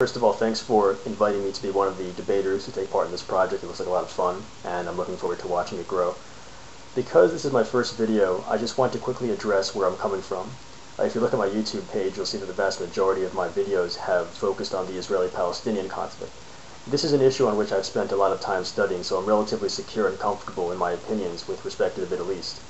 First of all, thanks for inviting me to be one of the debaters who take part in this project. It looks like a lot of fun, and I'm looking forward to watching it grow. Because this is my first video, I just want to quickly address where I'm coming from. If you look at my YouTube page, you'll see that the vast majority of my videos have focused on the Israeli-Palestinian conflict. This is an issue on which I've spent a lot of time studying, so I'm relatively secure and comfortable in my opinions with respect to the Middle East.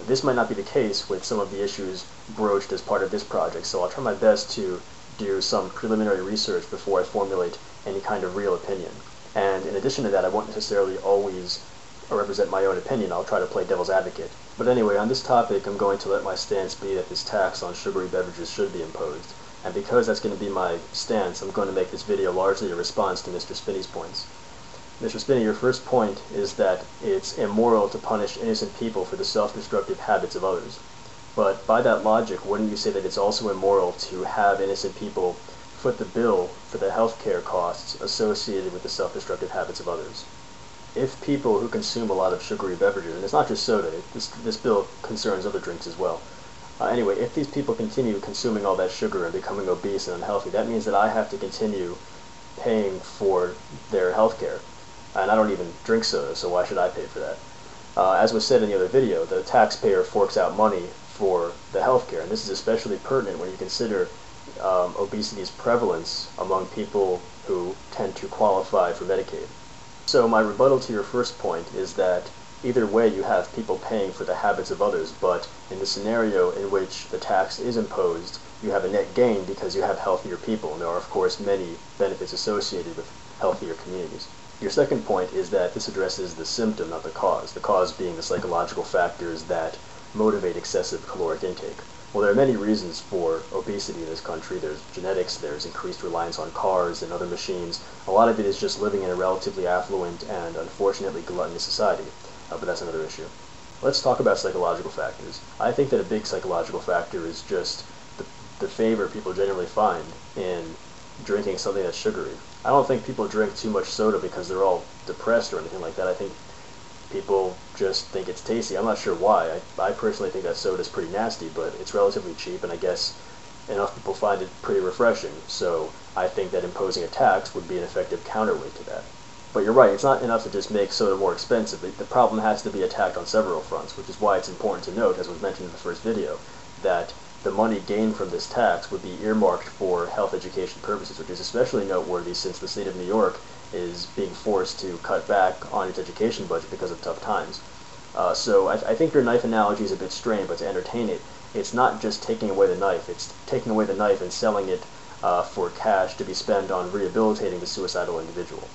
This might not be the case with some of the issues broached as part of this project, so I'll try my best to do some preliminary research before I formulate any kind of real opinion. And in addition to that, I won't necessarily always represent my own opinion. I'll try to play devil's advocate. But anyway, on this topic, I'm going to let my stance be that this tax on sugary beverages should be imposed. And because that's going to be my stance, I'm going to make this video largely a response to Mr. Spinney's points. Mr. Spinney, your first point is that it's immoral to punish innocent people for the self-destructive habits of others. But by that logic, wouldn't you say that it's also immoral to have innocent people foot the bill for the healthcare costs associated with the self-destructive habits of others? If people who consume a lot of sugary beverages, and it's not just soda, this bill concerns other drinks as well. Anyway, if these people continue consuming all that sugar and becoming obese and unhealthy, that means that I have to continue paying for their healthcare. And I don't even drink soda, so why should I pay for that? As was said in the other video, the taxpayer forks out money for the healthcare, and this is especially pertinent when you consider obesity's prevalence among people who tend to qualify for Medicaid. So my rebuttal to your first point is that either way you have people paying for the habits of others, but in the scenario in which the tax is imposed, you have a net gain because you have healthier people, and there are of course many benefits associated with healthier communities. Your second point is that this addresses the symptom, not the cause being the psychological factors that motivate excessive caloric intake. Well, there are many reasons for obesity in this country. There's genetics, there's increased reliance on cars and other machines. A lot of it is just living in a relatively affluent and unfortunately gluttonous society, but that's another issue. Let's talk about psychological factors. I think that a big psychological factor is just the favor people generally find in drinking something that's sugary. I don't think people drink too much soda because they're all depressed or anything like that. I think people just think it's tasty. I'm not sure why. I personally think that soda is pretty nasty, but it's relatively cheap, and I guess enough people find it pretty refreshing. So I think that imposing a tax would be an effective counterweight to that. But you're right, it's not enough to just make soda more expensive. The problem has to be attacked on several fronts, which is why it's important to note, as was mentioned in the first video, that the money gained from this tax would be earmarked for health education purposes, which is especially noteworthy since the state of New York is being forced to cut back on its education budget because of tough times. So I think your knife analogy is a bit strained, but to entertain it, it's not just taking away the knife, it's taking away the knife and selling it for cash to be spent on rehabilitating the suicidal individual.